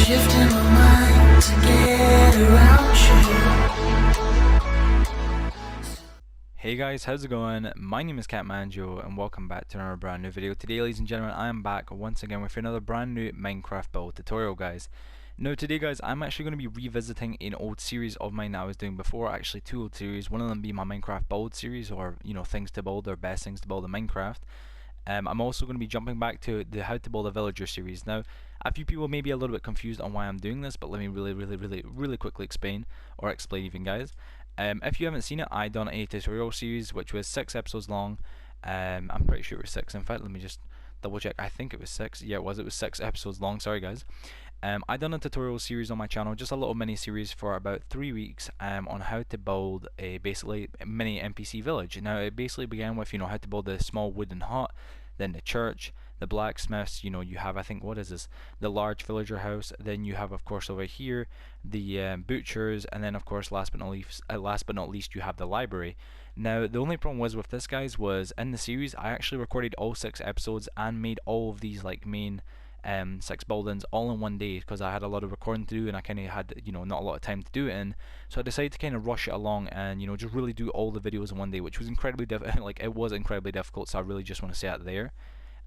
shifting my mind to get around you. Hey guys, how's it going? My name is Catmanjoe and welcome back to another brand new video. Today, ladies and gentlemen, I am back once again with another brand new Minecraft build tutorial, guys. Now today, guys, I'm actually going to be revisiting an old series of mine that I was doing before, actually two old series, one of them being my Minecraft build series, or things to build, or best things to build in Minecraft. I'm also going to be jumping back to the how to build a villager series. Now, a few people may be a little bit confused on why I'm doing this, but let me really quickly explain even, guys. If you haven't seen it, I done a tutorial series which was 6 episodes long. I'm pretty sure it was 6. In fact, let me just double check. I think it was 6. Yeah, it was 6 episodes long. Sorry, guys. I done a tutorial series on my channel, just a little mini series for about 3 weeks on how to build a basically mini NPC village. Now it basically began with how to build a small wooden hut, then the church, the blacksmiths, you have, I think, what is this, the large villager house, then you have, of course, over here the butchers, and then of course last but not least you have the library. Now the only problem was with this, guys, was in the series I actually recorded all 6 episodes and made all of these like main 6 buildings all in one day because I had a lot of recording to do and I kind of had not a lot of time to do it in, so I decided to kind of rush it along and just really do all the videos in one day, which was incredibly like it was incredibly difficult, so I really just want to say that there.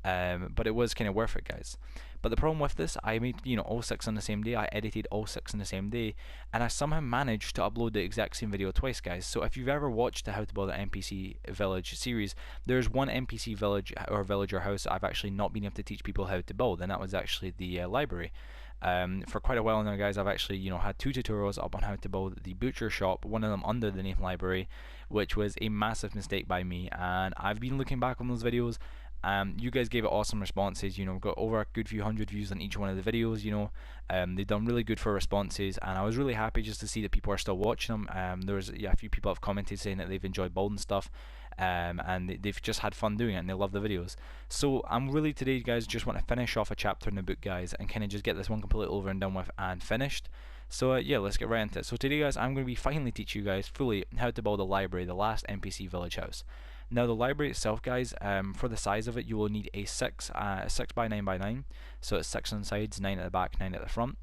But it was kind of worth it, guys. But the problem with this, I made all 6 on the same day. I edited all 6 on the same day, and I somehow managed to upload the exact same video twice, guys. So if you've ever watched the How to Build an NPC Village series, there's one NPC village or villager house I've actually not been able to teach people how to build, and that was actually the library. For quite a while now, guys, I've actually had 2 tutorials up on how to build the butcher shop, one of them under the name library, which was a massive mistake by me, and I've been looking back on those videos. You guys gave it awesome responses, got over a good few hundred views on each one of the videos, they've done really good for responses, and I was really happy just to see that people are still watching them. There was a few people have commented saying that they've enjoyed building stuff, and they've just had fun doing it and they love the videos. So I'm really today, guys, just want to finish off a chapter in the book, guys, and kind of just get this one completely over and done with and finished. So yeah, let's get right into it. So today, guys, I'm going to be finally teach you guys fully how to build a library, the last NPC village house. Now the library itself, guys, for the size of it, you will need a 6 by 9 by 9, so it's 6 on the sides, 9 at the back, 9 at the front.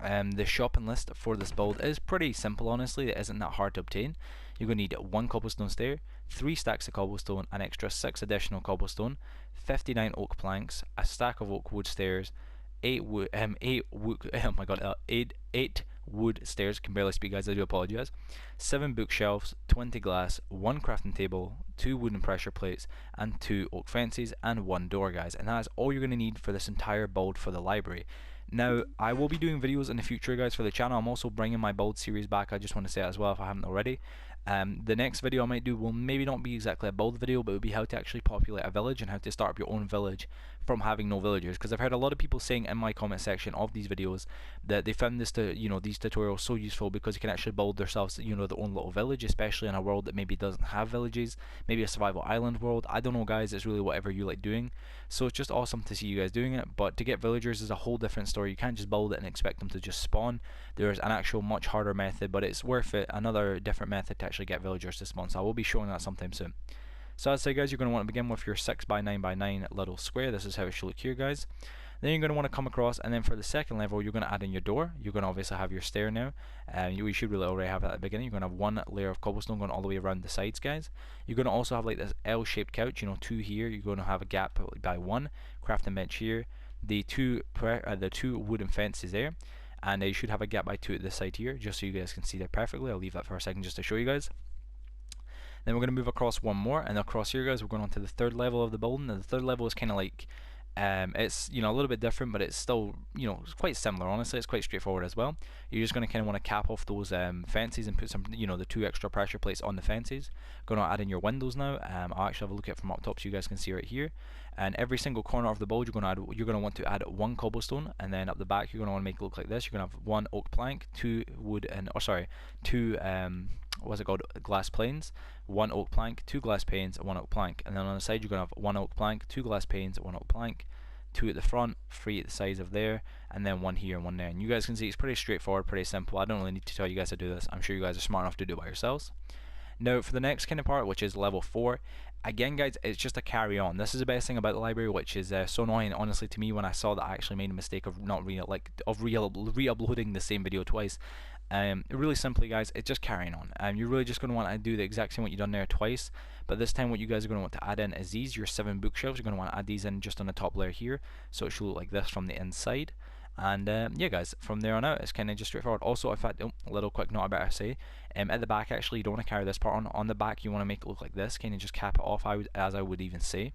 The shopping list for this build is pretty simple, honestly. It isn't that hard to obtain. You're going to need 1 cobblestone stair, 3 stacks of cobblestone, an extra 6 additional cobblestone, 59 oak planks, a stack of oak wood stairs, 8 wood stairs, can barely speak, guys, I do apologize, 7 bookshelves, 20 glass, 1 crafting table, 2 wooden pressure plates, and 2 oak fences, and 1 door, guys, and that is all you're going to need for this entire build for the library. Now, I will be doing videos in the future, guys, for the channel. I'm also bringing my build series back, I just want to say that as well if I haven't already. The next video I might do will maybe not be exactly a build video, but it will be how to actually populate a village and how to start up your own village from having no villagers, because I've heard a lot of people saying in my comment section of these videos that they found this these tutorials so useful because you can actually build themselves their own little village, especially in a world that maybe doesn't have villages, maybe a survival island world. I don't know, guys, it's really whatever you like doing. So it's just awesome to see you guys doing it, but to get villagers is a whole different story. You can't just build it and expect them to just spawn. There's an actual much harder method, but it's worth it, another different method to actually get villagers to spawn, so I will be showing that sometime soon. So I'd say, guys, you're going to want to begin with your 6 by 9 by 9 little square. This is how it should look here, guys. Then you're going to want to come across, and then for the second level you're going to add in your door. You're going to obviously have your stair now, you should really already have that at the beginning. You're going to have 1 layer of cobblestone going all the way around the sides, guys. You're going to also have like this L-shaped couch, 2 here. You're going to have a gap by 1 crafting bench here, the two wooden fences there, and you should have a gap by 2 at this side here, just so you guys can see that perfectly. I'll leave that for a second just to show you guys. Then we're going to move across 1 more, and across here, guys, we're going on to the 3rd level of the building. And the 3rd level is kind of like, it's a little bit different, but it's still it's quite similar. Honestly, it's quite straightforward as well. You're just going to kind of want to cap off those fences and put some the 2 extra pressure plates on the fences. Going to add in your windows now. I'll actually have a look at it from up top so you guys can see right here. And every single corner of the build you're going to want to add 1 cobblestone, and then up the back you're going to want to make it look like this. You're going to have 1 oak plank, 2 wood and 2 glass planes, 1 oak plank, 2 glass panes, 1 oak plank, and then on the side you're going to have 1 oak plank, 2 glass panes, 1 oak plank, 2 at the front, 3 at the sides of there, and then 1 here and 1 there. And you guys can see it's pretty straightforward, pretty simple. I don't really need to tell you guys to do this. I'm sure you guys are smart enough to do it by yourselves. Now for the next kind of part, which is level 4, again guys, it's just a carry on. This is the best thing about the library, which is so annoying honestly to me when I saw that I actually made a mistake of not re-uploading the same video twice. Really simply guys, it's just carrying on. You're really just going to want to do the exact same what you've done there twice, but this time what you guys are going to want to add in is these, your 7 bookshelves. You're going to want to add these in just on the top layer here, so it should look like this from the inside. And yeah guys, from there on out it's kind of just straightforward. Also, in fact, a little quick note I better say, at the back actually you don't want to carry this part on the back. You want to make it look like this, kind of just cap it off, as I would even say.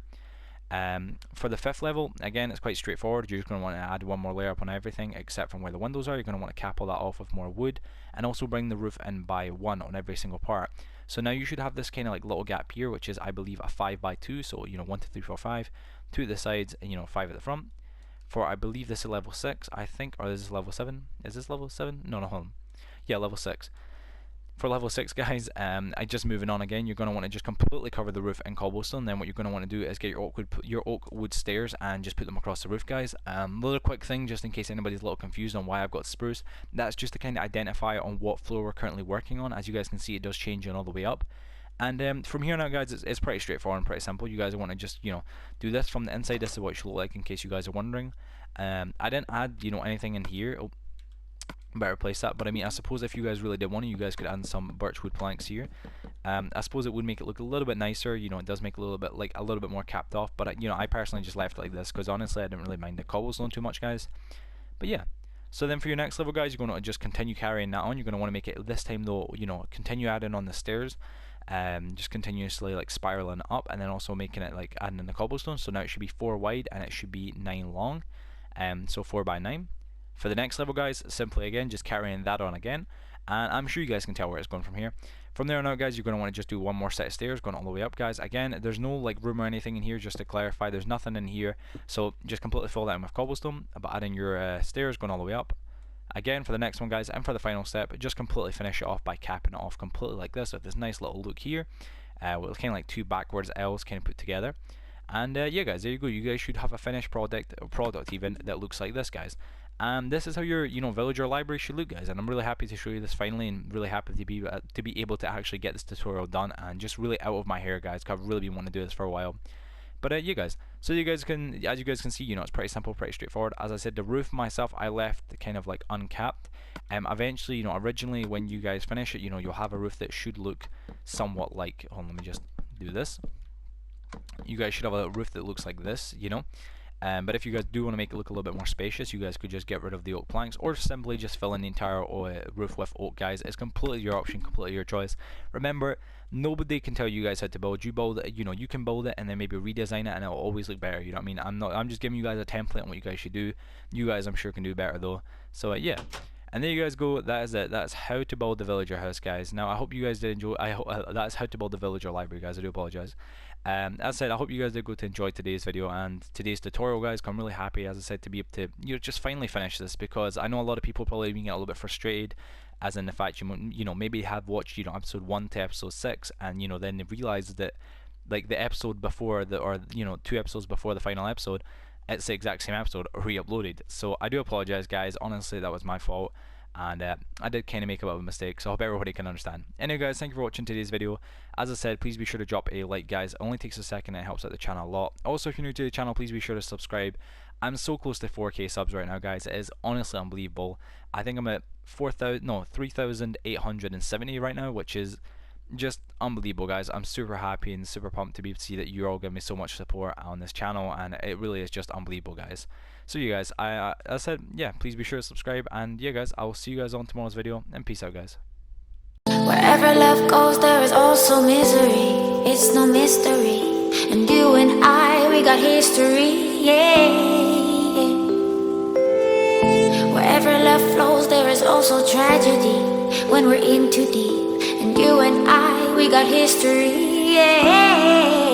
For the 5th level, again, it's quite straightforward. You're just going to want to add one more layer up on everything except from where the windows are. You're going to want to cap all that off with more wood, and also bring the roof in by 1 on every single part. So now you should have this kind of like little gap here, which is I believe a 5 by 2, so 1 2 3 4 5, 2 at the sides and 5 at the front. For I believe this is level 6, I think, or is this level 7? Is this level 7? No, hold on. Yeah, level 6. For level 6 guys, I just moving on again, you're going to want to just completely cover the roof in cobblestone. Then what you're going to want to do is get your oak wood stairs and just put them across the roof guys. Little quick thing, just in case anybody's a little confused on why I've got spruce, that's just to kind of identify on what floor we're currently working on. As you guys can see, it does change on all the way up. And from here on out guys, it's pretty straightforward and pretty simple. You guys want to just do this from the inside. This is what it should look like, in case you guys are wondering. I didn't add anything in here. Oh, better place that, but I mean, I suppose if you guys really did want to, you guys could add some birchwood planks here. I suppose it would make it look a little bit nicer. It does make it a little bit more capped off, but I personally just left it like this because honestly I didn't really mind the cobblestone too much guys. But yeah, so then for your next level guys, you're going to just continue carrying that on. You're going to want to make it this time though, continue adding on the stairs, just continuously spiraling up, and then also making it adding in the cobblestone. So now it should be 4 wide and it should be 9 long, so 4 by 9. For the next level guys, simply again just carrying that on again, and I'm sure you guys can tell where it's going from here. From there on out guys, you're going to want to just do one more set of stairs going all the way up guys. Again, there's no room or anything in here, just to clarify, there's nothing in here, so just completely fill that in with cobblestone, but adding your stairs going all the way up. Again, for the next one guys, and for the final step, just completely finish it off by capping it off completely like this, with this nice little look here, with kind of like 2 backwards L's kind of put together. And yeah guys, there you go. You guys should have a finished product even that looks like this guys. And this is how your villager library should look guys, and I'm really happy to show you this finally, and really happy to be able to actually get this tutorial done, and just really out of my hair guys, because I've really been wanting to do this for a while. But yeah guys, so as you guys can see, it's pretty simple, pretty straightforward. As I said, the roof myself I left kind of uncapped. Eventually, originally when you guys finish it, you'll have a roof that should look somewhat like, hold on, let me just do this. You guys should have a roof that looks like this, but if you guys do want to make it look a little bit more spacious, you guys could just get rid of the oak planks, or simply just fill in the entire roof with oak guys. It's completely your option, completely your choice. Remember, nobody can tell you guys how to build. You build it, you can build it and then maybe redesign it, and it'll always look better. You know what I mean? I'm just giving you guys a template on what you guys should do. You guys I'm sure can do better though. So yeah. And there you guys go. That is it. That's how to build the villager house, guys. Now I hope you guys did enjoy. That's how to build the villager library, guys. I do apologize. As I said, I hope you guys did go to enjoy today's video and today's tutorial, guys. I'm really happy, as I said, to be able to just finally finish this, because I know a lot of people probably get a little bit frustrated, as in the fact you maybe have watched episode 1 to episode 6, and then they realize that the episode before or 2 episodes before the final episode, it's the exact same episode re-uploaded. So I do apologize guys, honestly that was my fault, and I did kind of make a bit of a mistake, so I hope everybody can understand. Anyway guys, thank you for watching today's video. As I said, please be sure to drop a like guys, it only takes a second and it helps out the channel a lot. Also, if you're new to the channel, please be sure to subscribe. I'm so close to 4K subs right now guys, it is honestly unbelievable. I think I'm at 3,870 right now, which is just unbelievable guys. I'm super happy and super pumped to be able to see that you're all giving me so much support on this channel, and it really is just unbelievable guys. So you guys, as I said, yeah, please be sure to subscribe, and yeah guys, I will see you guys on tomorrow's video, and peace out guys. Wherever love goes, there is also misery. It's no mystery. And you and I, we got history, yeah. Wherever love flows, there is also tragedy when we're in too deep. And you and I, we got history, yeah.